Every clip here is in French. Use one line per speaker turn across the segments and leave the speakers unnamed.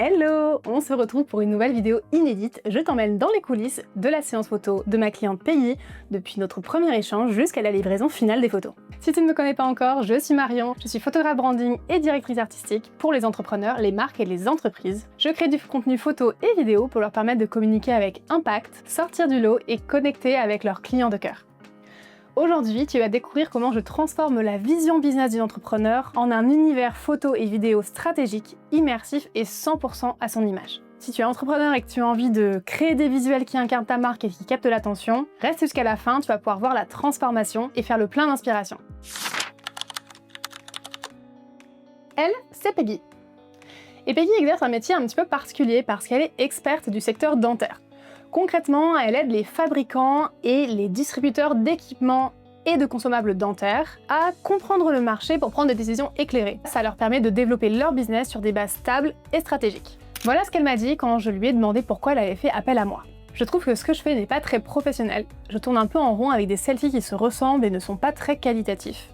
Hello! On se retrouve pour une nouvelle vidéo inédite. Je t'emmène dans les coulisses de la séance photo de ma cliente Peggy, depuis notre premier échange jusqu'à la livraison finale des photos. Si tu ne me connais pas encore, je suis Marion, je suis photographe branding et directrice artistique pour les entrepreneurs, les marques et les entreprises. Je crée du contenu photo et vidéo pour leur permettre de communiquer avec impact, sortir du lot et connecter avec leurs clients de cœur. Aujourd'hui, tu vas découvrir comment je transforme la vision business d'une entrepreneur en un univers photo et vidéo stratégique, immersif et 100% à son image. Si tu es entrepreneur et que tu as envie de créer des visuels qui incarnent ta marque et qui captent l'attention, reste jusqu'à la fin, tu vas pouvoir voir la transformation et faire le plein d'inspiration. Elle, c'est Peggy. Et Peggy exerce un métier un petit peu particulier parce qu'elle est experte du secteur dentaire. Concrètement, elle aide les fabricants et les distributeurs d'équipements et de consommables dentaires à comprendre le marché pour prendre des décisions éclairées. Ça leur permet de développer leur business sur des bases stables et stratégiques. Voilà ce qu'elle m'a dit quand je lui ai demandé pourquoi elle avait fait appel à moi. Je trouve que ce que je fais n'est pas très professionnel. Je tourne un peu en rond avec des selfies qui se ressemblent et ne sont pas très qualitatifs.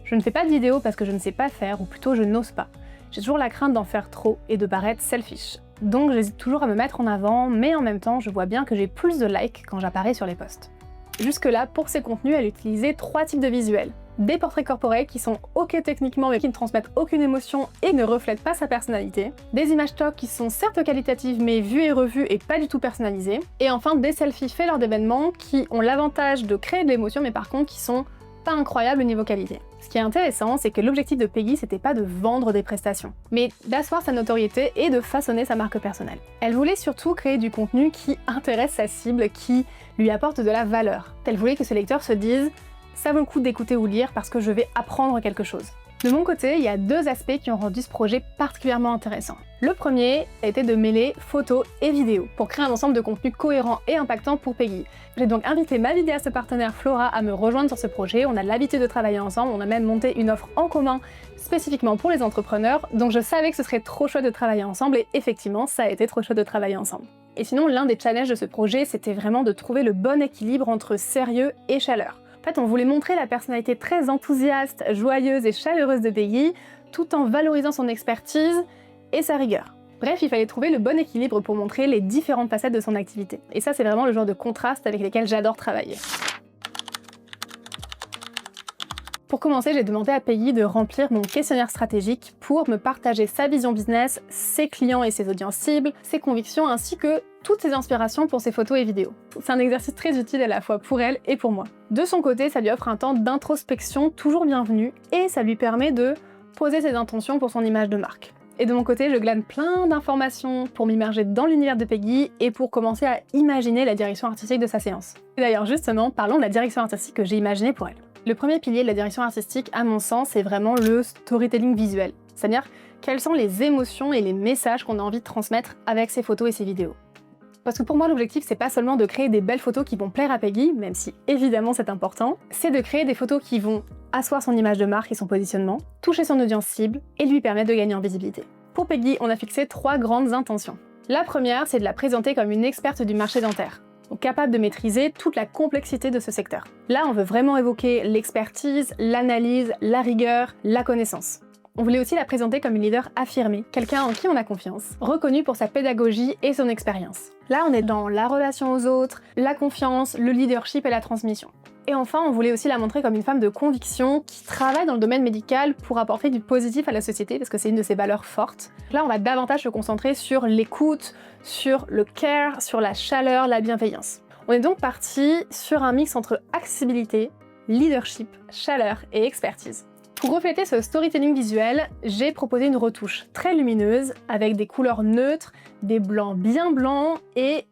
Je ne fais pas de vidéos parce que je ne sais pas faire, ou plutôt je n'ose pas. J'ai toujours la crainte d'en faire trop et de paraître selfish. Donc j'hésite toujours à me mettre en avant, mais en même temps je vois bien que j'ai plus de likes quand j'apparais sur les posts. Jusque-là, pour ses contenus, elle utilisait 3 types de visuels. Des portraits corporels qui sont ok techniquement mais qui ne transmettent aucune émotion et ne reflètent pas sa personnalité. Des images stock qui sont certes qualitatives mais vues et revues et pas du tout personnalisées. Et enfin des selfies faits lors d'événements qui ont l'avantage de créer de l'émotion mais par contre qui sont pas incroyables au niveau qualité. Ce qui est intéressant, c'est que l'objectif de Peggy, c'était pas de vendre des prestations, mais d'asseoir sa notoriété et de façonner sa marque personnelle. Elle voulait surtout créer du contenu qui intéresse sa cible, qui lui apporte de la valeur. Elle voulait que ses lecteurs se disent « ça vaut le coup d'écouter ou lire parce que je vais apprendre quelque chose ». De mon côté, il y a 2 aspects qui ont rendu ce projet particulièrement intéressant. Le premier a été de mêler photos et vidéos pour créer un ensemble de contenus cohérents et impactants pour Peggy. J'ai donc invité ma vidéaste partenaire Flora à me rejoindre sur ce projet. On a l'habitude de travailler ensemble, on a même monté une offre en commun spécifiquement pour les entrepreneurs, donc je savais que ce serait trop chouette de travailler ensemble et effectivement, ça a été trop chouette de travailler ensemble. Et sinon, l'un des challenges de ce projet, c'était vraiment de trouver le bon équilibre entre sérieux et chaleur. En fait, on voulait montrer la personnalité très enthousiaste, joyeuse et chaleureuse de Peggy, tout en valorisant son expertise et sa rigueur. Bref, il fallait trouver le bon équilibre pour montrer les différentes facettes de son activité. Et ça, c'est vraiment le genre de contraste avec lesquels j'adore travailler. Pour commencer, j'ai demandé à Peggy de remplir mon questionnaire stratégique pour me partager sa vision business, ses clients et ses audiences cibles, ses convictions ainsi que toutes ses inspirations pour ses photos et vidéos. C'est un exercice très utile à la fois pour elle et pour moi. De son côté, ça lui offre un temps d'introspection toujours bienvenu et ça lui permet de poser ses intentions pour son image de marque. Et de mon côté, je glane plein d'informations pour m'immerger dans l'univers de Peggy et pour commencer à imaginer la direction artistique de sa séance. Et d'ailleurs, justement, parlons de la direction artistique que j'ai imaginée pour elle. Le premier pilier de la direction artistique, à mon sens, c'est vraiment le storytelling visuel. C'est-à-dire, quelles sont les émotions et les messages qu'on a envie de transmettre avec ses photos et ses vidéos. Parce que pour moi, l'objectif, c'est pas seulement de créer des belles photos qui vont plaire à Peggy, même si évidemment c'est important, c'est de créer des photos qui vont asseoir son image de marque et son positionnement, toucher son audience cible et lui permettre de gagner en visibilité. Pour Peggy, on a fixé 3 grandes intentions. La première, c'est de la présenter comme une experte du marché dentaire, donc capable de maîtriser toute la complexité de ce secteur. Là, on veut vraiment évoquer l'expertise, l'analyse, la rigueur, la connaissance. On voulait aussi la présenter comme une leader affirmée, quelqu'un en qui on a confiance, reconnue pour sa pédagogie et son expérience. Là, on est dans la relation aux autres, la confiance, le leadership et la transmission. Et enfin, on voulait aussi la montrer comme une femme de conviction qui travaille dans le domaine médical pour apporter du positif à la société, parce que c'est une de ses valeurs fortes. Là, on va davantage se concentrer sur l'écoute, sur le care, sur la chaleur, la bienveillance. On est donc parti sur un mix entre accessibilité, leadership, chaleur et expertise. Pour refléter ce storytelling visuel, j'ai proposé une retouche très lumineuse avec des couleurs neutres, des blancs bien blancs et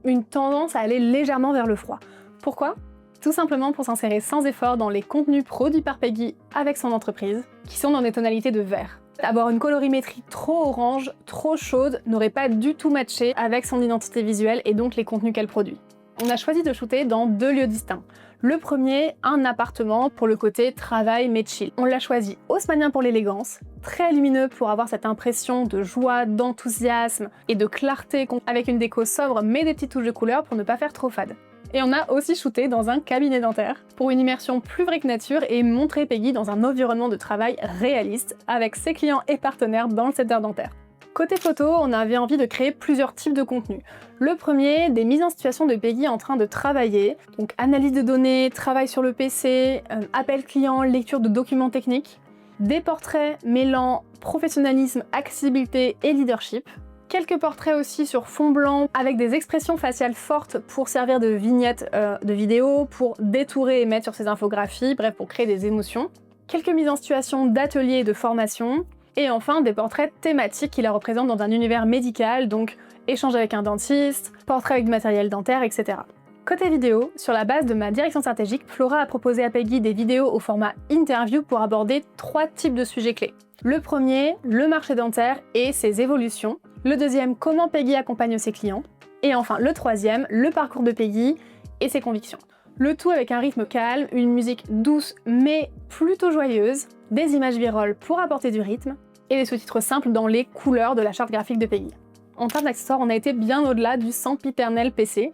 une tendance à aller légèrement vers le froid. Pourquoi ? Tout simplement pour s'insérer sans effort dans les contenus produits par Peggy avec son entreprise, qui sont dans des tonalités de vert. Avoir une colorimétrie trop orange, trop chaude, n'aurait pas du tout matché avec son identité visuelle et donc les contenus qu'elle produit. On a choisi de shooter dans 2 lieux distincts. Le premier, un appartement pour le côté travail mais chill. On l'a choisi haussmannien pour l'élégance, très lumineux pour avoir cette impression de joie, d'enthousiasme et de clarté avec une déco sobre mais des petites touches de couleur pour ne pas faire trop fade. Et on a aussi shooté dans un cabinet dentaire pour une immersion plus vraie que nature et montrer Peggy dans un environnement de travail réaliste avec ses clients et partenaires dans le secteur dentaire. Côté photo, on avait envie de créer plusieurs types de contenus. Le premier, des mises en situation de Peggy en train de travailler, donc analyse de données, travail sur le PC, appel client, lecture de documents techniques. Des portraits mêlant professionnalisme, accessibilité et leadership. Quelques portraits aussi sur fond blanc avec des expressions faciales fortes pour servir de vignettes de vidéo, pour détourer et mettre sur ces infographies, bref pour créer des émotions. Quelques mises en situation d'ateliers et de formation. Et enfin, des portraits thématiques qui la représentent dans un univers médical, donc échange avec un dentiste, portrait avec du matériel dentaire, etc. Côté vidéo, sur la base de ma direction stratégique, Flora a proposé à Peggy des vidéos au format interview pour aborder 3 types de sujets clés. Le premier, le marché dentaire et ses évolutions. Le deuxième, comment Peggy accompagne ses clients. Et enfin, le troisième, le parcours de Peggy et ses convictions. Le tout avec un rythme calme, une musique douce mais plutôt joyeuse, des images virales pour apporter du rythme, et des sous-titres simples dans les couleurs de la charte graphique de Peggy. En termes d'accessoires, on a été bien au-delà du sempiternel PC.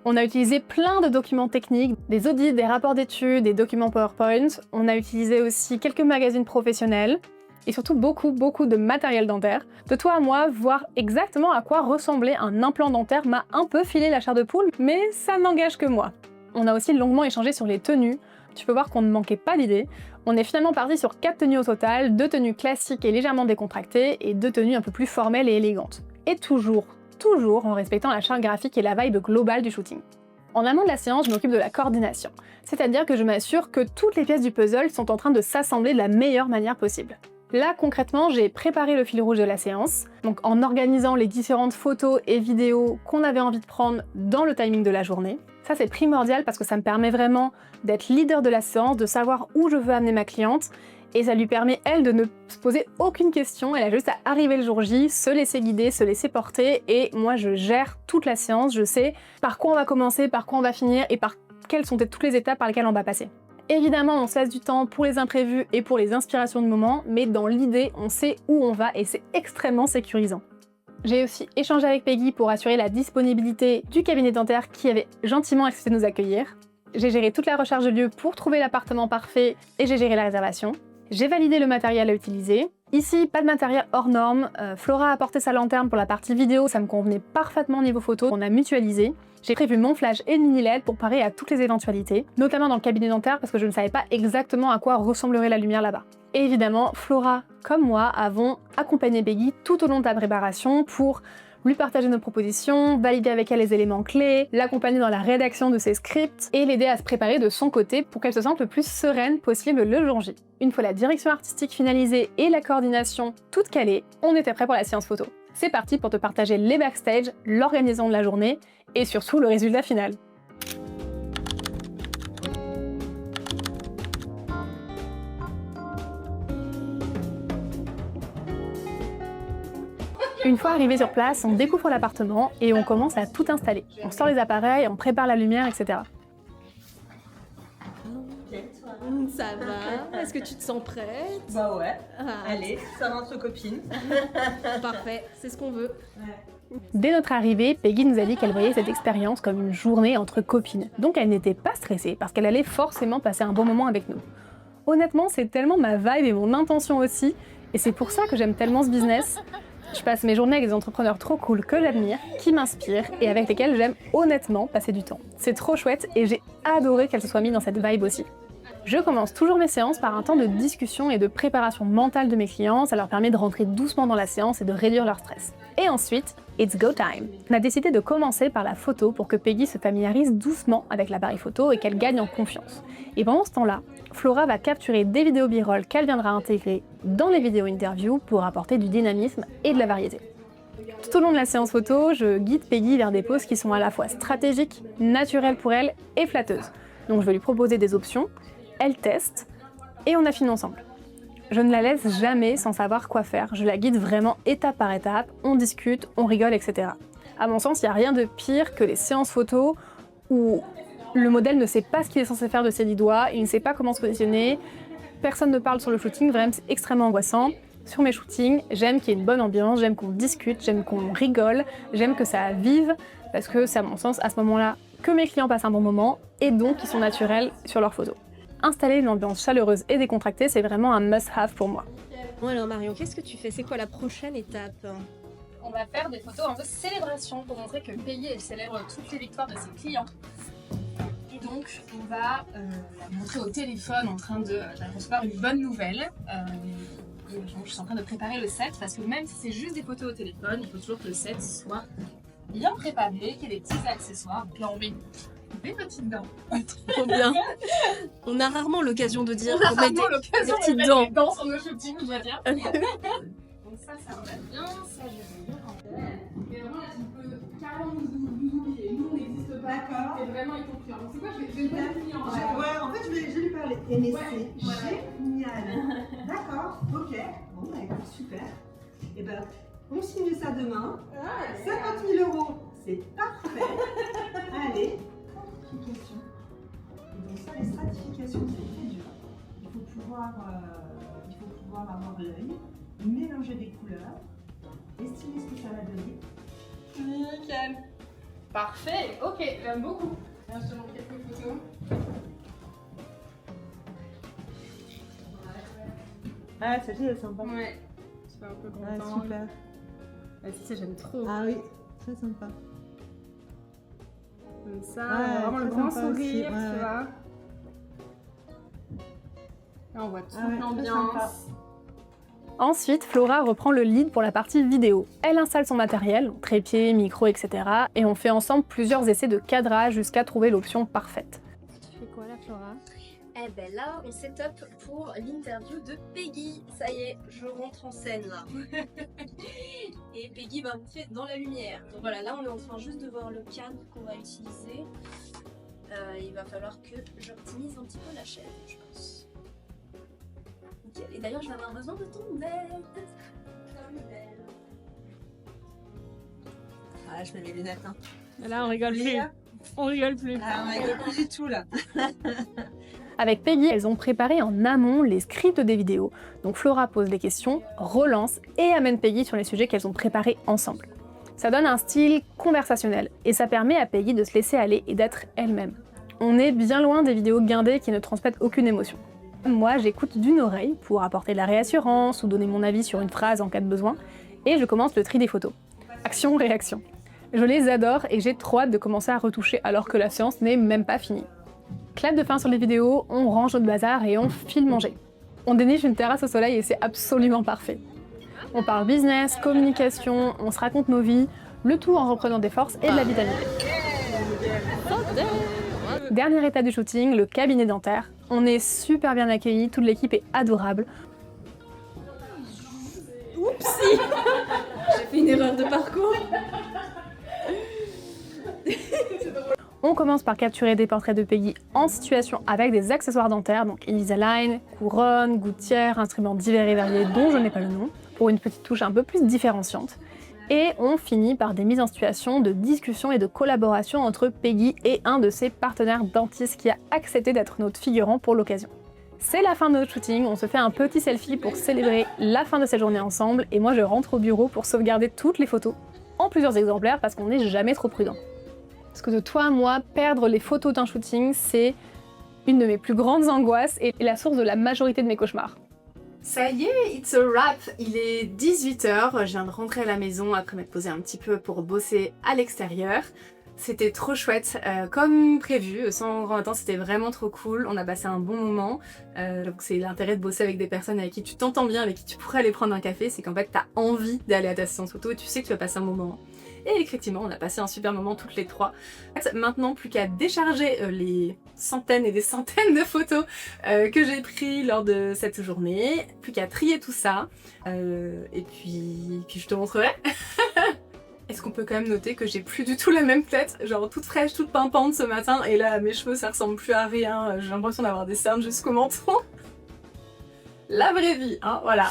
On a utilisé plein de documents techniques, des audits, des rapports d'études, des documents PowerPoint. On a utilisé aussi quelques magazines professionnels, et surtout beaucoup de matériel dentaire. De toi à moi, voir exactement à quoi ressemblait un implant dentaire m'a un peu filé la chair de poule, mais ça n'engage que moi. On a aussi longuement échangé sur les tenues. Tu peux voir qu'on ne manquait pas d'idées. On est finalement parti sur 4 tenues au total, 2 tenues classiques et légèrement décontractées, et 2 tenues un peu plus formelles et élégantes. Et toujours en respectant la charte graphique et la vibe globale du shooting. En amont de la séance, je m'occupe de la coordination. C'est-à-dire que je m'assure que toutes les pièces du puzzle sont en train de s'assembler de la meilleure manière possible. Là, concrètement, j'ai préparé le fil rouge de la séance, donc en organisant les différentes photos et vidéos qu'on avait envie de prendre dans le timing de la journée. Ça, c'est primordial parce que ça me permet vraiment d'être leader de la séance, de savoir où je veux amener ma cliente, et ça lui permet, elle, de ne se poser aucune question. Elle a juste à arriver le jour J, se laisser guider, se laisser porter, et moi, je gère toute la séance, je sais par quoi on va commencer, par quoi on va finir, et par quelles sont toutes les étapes par lesquelles on va passer. Évidemment, on se laisse du temps pour les imprévus et pour les inspirations du moment, mais dans l'idée, on sait où on va et c'est extrêmement sécurisant. J'ai aussi échangé avec Peggy pour assurer la disponibilité du cabinet dentaire qui avait gentiment accepté de nous accueillir. J'ai géré toute la recherche de lieu pour trouver l'appartement parfait et j'ai géré la réservation. J'ai validé le matériel à utiliser. Ici, pas de matériel hors norme. Flora a apporté sa lanterne pour la partie vidéo, ça me convenait parfaitement niveau photo, on a mutualisé. J'ai prévu mon flash et le mini LED pour parer à toutes les éventualités, notamment dans le cabinet dentaire parce que je ne savais pas exactement à quoi ressemblerait la lumière là-bas. Et évidemment, Flora, comme moi, avons accompagné Peggy tout au long de la préparation pour lui partager nos propositions, valider avec elle les éléments clés, l'accompagner dans la rédaction de ses scripts et l'aider à se préparer de son côté pour qu'elle se sente le plus sereine possible le jour J. Une fois la direction artistique finalisée et la coordination toute calée, on était prêt pour la séance photo. C'est parti pour te partager les backstage, l'organisation de la journée et surtout le résultat final. Une fois arrivé sur place, on découvre l'appartement et on commence à tout installer. On sort les appareils, on prépare la lumière, etc.
Ça va? Est-ce que tu te sens prête?
Bah ouais. Allez, ça va entre copines.
Parfait, c'est ce qu'on veut.
Ouais.
Dès notre arrivée, Peggy nous a dit qu'elle voyait cette expérience comme une journée entre copines. Donc elle n'était pas stressée parce qu'elle allait forcément passer un bon moment avec nous. Honnêtement, c'est tellement ma vibe et mon intention aussi, et c'est pour ça que j'aime tellement ce business. Je passe mes journées avec des entrepreneurs trop cool que j'admire, qui m'inspirent et avec lesquels j'aime honnêtement passer du temps. C'est trop chouette et j'ai adoré qu'elle se soit mise dans cette vibe aussi. Je commence toujours mes séances par un temps de discussion et de préparation mentale de mes clients, ça leur permet de rentrer doucement dans la séance et de réduire leur stress. Et ensuite, it's go time. On a décidé de commencer par la photo pour que Peggy se familiarise doucement avec l'appareil photo et qu'elle gagne en confiance. Et pendant ce temps-là, Flora va capturer des vidéos b-roll qu'elle viendra intégrer dans les vidéos interviews pour apporter du dynamisme et de la variété. Tout au long de la séance photo, je guide Peggy vers des poses qui sont à la fois stratégiques, naturelles pour elle et flatteuses. Donc je vais lui proposer des options, elle teste et on affine ensemble. Je ne la laisse jamais sans savoir quoi faire, je la guide vraiment étape par étape, on discute, on rigole, etc. À mon sens, il n'y a rien de pire que les séances photos où le modèle ne sait pas ce qu'il est censé faire de ses 10 doigts, il ne sait pas comment se positionner, personne ne parle sur le shooting, vraiment c'est extrêmement angoissant. Sur mes shootings, j'aime qu'il y ait une bonne ambiance, j'aime qu'on discute, j'aime qu'on rigole, j'aime que ça vive, parce que c'est à mon sens à ce moment-là que mes clients passent un bon moment et donc qu'ils sont naturels sur leurs photos. Installer une ambiance chaleureuse et décontractée, c'est vraiment un must-have pour moi.
Bon alors Marion, qu'est-ce que tu fais? C'est quoi la prochaine étape?
on va faire des photos un peu célébration pour montrer que Peggy, elle célèbre toutes les victoires de ses clients. Et donc, on va la montrer au téléphone en train de recevoir une bonne nouvelle. Et donc, je suis en train de préparer le set parce que même si c'est juste des photos au téléphone, il faut toujours que le set soit bien préparé, qu'il y ait des petits accessoires. Donc là, on met des petites dents.
Trop bien. On a rarement l'occasion de dire qu'on met des petites dents.
Des dents sur nos shootings, je dois dire. Donc ça va bien, ça je vais bien en faire. Mais vraiment là, tu peux carrément nous oublier. Nous, on n'existe pas.
D'accord.
Et vraiment, ils font plus. Donc c'est quoi, je vais pas finir en fait.
Ouais, en fait, je vais lui parler. Et mais
Ouais,
c'est
voilà.
génial. D'accord, ok. Bon, bah écoute, super. Et ben, on signe ça demain. 50 000 €, c'est parfait. Allez, stratification. Et donc ça, les stratifications, c'est très dur. Il faut pouvoir avoir l'œil, mélanger des couleurs, estimer ce que ça va donner.
Nickel. Parfait, ok, j'aime beaucoup. Là, je te montre quelques photos.
Ah, celle-ci, elle est sympa.
Ouais, je suis un peu
Ah,
contente.
super.
Ah, si, j'aime trop.
Ah oui, très sympa.
Comme ça,
Ouais,
vraiment le
très
grand
sympa aussi,
sourire,
ouais,
tu
ouais.
vois. Là, on voit toute
Ah ouais, très
l'ambiance.
sympa.
Ensuite, Flora reprend le lead pour la partie vidéo. Elle installe son matériel, trépied, micro, etc. Et on fait ensemble plusieurs essais de cadrage jusqu'à trouver l'option parfaite.
Tu fais quoi là, Flora?
Eh ben là, on set up pour l'interview de Peggy. Ça y est, je rentre en scène là. Et Peggy va montrer dans la lumière. Donc voilà, là on est en train juste de voir le cadre qu'on va utiliser. Il va falloir que j'optimise un petit peu la chaîne, je pense. Nickel. Et d'ailleurs, je vais avoir besoin de ton aide. Comme belle.
Ah, je mets mes lunettes. Hein.
Là, on rigole plus. On rigole plus.
Ah, on rigole plus du tout là.
Avec Peggy, elles ont préparé en amont les scripts des vidéos. Donc Flora pose les questions, relance et amène Peggy sur les sujets qu'elles ont préparés ensemble. Ça donne un style conversationnel et ça permet à Peggy de se laisser aller et d'être elle-même. On est bien loin des vidéos guindées qui ne transmettent aucune émotion. Moi, j'écoute d'une oreille pour apporter de la réassurance ou donner mon avis sur une phrase en cas de besoin, et je commence le tri des photos. Action-réaction. Je les adore et j'ai trop hâte de commencer à retoucher alors que la séance n'est même pas finie. Clap de fin sur les vidéos, on range notre bazar et on file manger. On déniche une terrasse au soleil et c'est absolument parfait. On parle business, communication, on se raconte nos vies, le tout en reprenant des forces et de la vitamine. Dernière étape du shooting, le cabinet dentaire. On est super bien accueillis, toute l'équipe est adorable.
Oupsie. J'ai fait une erreur de parcours.
On commence par capturer des portraits de Peggy en situation avec des accessoires dentaires, donc Invisalign, couronne, gouttière, instruments divers et variés dont je n'ai pas le nom, pour une petite touche un peu plus différenciante. Et on finit par des mises en situation de discussion et de collaboration entre Peggy et un de ses partenaires dentistes qui a accepté d'être notre figurant pour l'occasion. C'est la fin de notre shooting, on se fait un petit selfie pour célébrer la fin de cette journée ensemble et moi je rentre au bureau pour sauvegarder toutes les photos en plusieurs exemplaires parce qu'on n'est jamais trop prudent. Parce que de toi à moi, perdre les photos d'un shooting, c'est une de mes plus grandes angoisses et la source de la majorité de mes cauchemars.
Ça y est, it's a wrap. Il est 18h, je viens de rentrer à la maison après m'être posée un petit peu pour bosser à l'extérieur. C'était trop chouette, comme prévu, sans grand attente, c'était vraiment trop cool, on a passé un bon moment. Donc c'est l'intérêt de bosser avec des personnes avec qui tu t'entends bien, avec qui tu pourrais aller prendre un café, c'est qu'en fait t'as envie d'aller à ta séance photo et tu sais que tu vas passer un bon moment. Et effectivement, on a passé un super moment toutes les trois. Maintenant, plus qu'à décharger les centaines et des centaines de photos que j'ai prises lors de cette journée. Plus qu'à trier tout ça. Et puis je te montrerai. Est-ce qu'on peut quand même noter que j'ai plus du tout la même tête, genre toute fraîche, toute pimpante ce matin, et là mes cheveux ça ressemble plus à rien, j'ai l'impression d'avoir des cernes jusqu'au menton. La vraie vie, hein, voilà.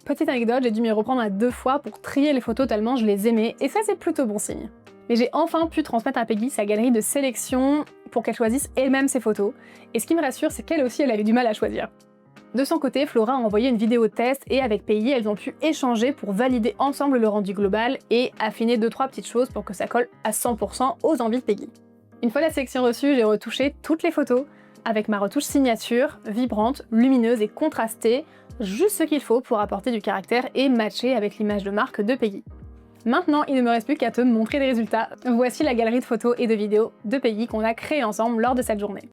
Petite anecdote, j'ai dû m'y reprendre à 2 fois pour trier les photos tellement je les aimais, et ça c'est plutôt bon signe. Mais j'ai enfin pu transmettre à Peggy sa galerie de sélection pour qu'elle choisisse elle-même ses photos, et ce qui me rassure c'est qu'elle aussi elle avait du mal à choisir. De son côté, Flora a envoyé une vidéo test et avec Peggy, elles ont pu échanger pour valider ensemble le rendu global et affiner 2-3 petites choses pour que ça colle à 100% aux envies de Peggy. Une fois la sélection reçue, j'ai retouché toutes les photos avec ma retouche signature, vibrante, lumineuse et contrastée, juste ce qu'il faut pour apporter du caractère et matcher avec l'image de marque de Peggy. Maintenant, il ne me reste plus qu'à te montrer les résultats. Voici la galerie de photos et de vidéos de Peggy qu'on a créée ensemble lors de cette journée.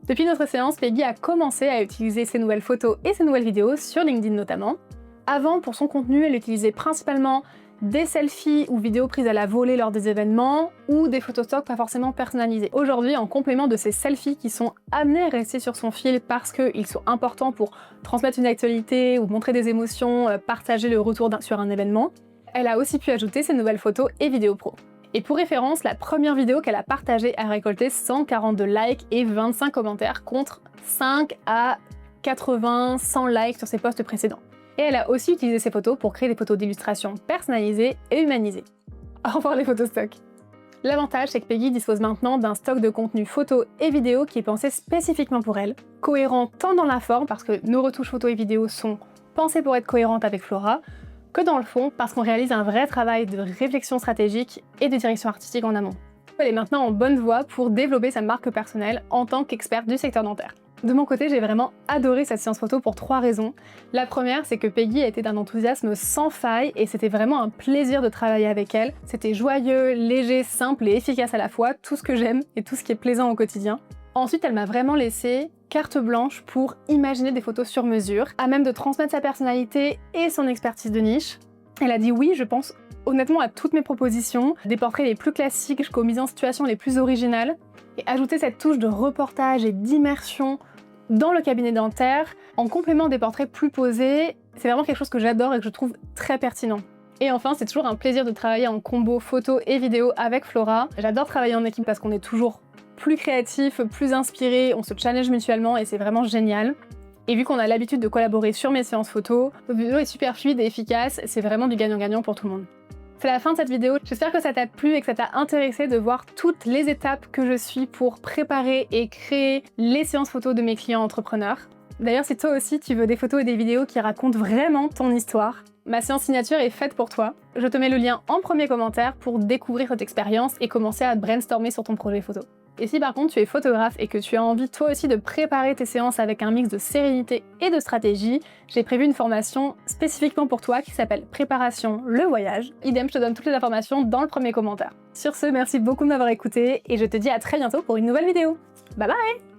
Depuis notre séance, Peggy a commencé à utiliser ses nouvelles photos et ses nouvelles vidéos sur LinkedIn notamment. Avant, pour son contenu, elle utilisait principalement des selfies ou vidéos prises à la volée lors des événements ou des photos stock pas forcément personnalisées. Aujourd'hui, en complément de ces selfies qui sont amenés à rester sur son fil parce qu'ils sont importants pour transmettre une actualité ou montrer des émotions, partager le retour sur un événement, elle a aussi pu ajouter ses nouvelles photos et vidéos pro. Et pour référence, la première vidéo qu'elle a partagée a récolté 142 likes et 25 commentaires contre 5 à 80, 100 likes sur ses posts précédents. Et elle a aussi utilisé ces photos pour créer des photos d'illustration personnalisées et humanisées. Au revoir les photos stock. L'avantage, c'est que Peggy dispose maintenant d'un stock de contenu photos et vidéos qui est pensé spécifiquement pour elle, cohérent tant dans la forme, parce que nos retouches photos et vidéos sont pensées pour être cohérentes avec Flora, que dans le fond, parce qu'on réalise un vrai travail de réflexion stratégique et de direction artistique en amont. Elle est maintenant en bonne voie pour développer sa marque personnelle en tant qu'experte du secteur dentaire. De mon côté, j'ai vraiment adoré cette séance photo pour 3 raisons. La première, c'est que Peggy était d'un enthousiasme sans faille et c'était vraiment un plaisir de travailler avec elle. C'était joyeux, léger, simple et efficace à la fois, tout ce que j'aime et tout ce qui est plaisant au quotidien. Ensuite, elle m'a vraiment laissé carte blanche pour imaginer des photos sur mesure, à même de transmettre sa personnalité et son expertise de niche. Elle a dit oui, je pense honnêtement à toutes mes propositions, des portraits les plus classiques jusqu'aux mises en situation les plus originales, et ajouter cette touche de reportage et d'immersion dans le cabinet dentaire, en complément des portraits plus posés, c'est vraiment quelque chose que j'adore et que je trouve très pertinent. Et enfin, c'est toujours un plaisir de travailler en combo photo et vidéo avec Flora. J'adore travailler en équipe parce qu'on est toujours plus créatif, plus inspiré, on se challenge mutuellement et c'est vraiment génial. Et vu qu'on a l'habitude de collaborer sur mes séances photos, notre vidéo est super fluide et efficace, c'est vraiment du gagnant-gagnant pour tout le monde. C'est la fin de cette vidéo, j'espère que ça t'a plu et que ça t'a intéressé de voir toutes les étapes que je suis pour préparer et créer les séances photos de mes clients entrepreneurs. D'ailleurs, si toi aussi tu veux des photos et des vidéos qui racontent vraiment ton histoire, ma séance signature est faite pour toi. Je te mets le lien en premier commentaire pour découvrir cette expérience et commencer à brainstormer sur ton projet photo. Et si par contre tu es photographe et que tu as envie toi aussi de préparer tes séances avec un mix de sérénité et de stratégie, j'ai prévu une formation spécifiquement pour toi qui s'appelle Préparation le voyage. Idem, je te donne toutes les informations dans le premier commentaire. Sur ce, merci beaucoup de m'avoir écouté et je te dis à très bientôt pour une nouvelle vidéo. Bye bye!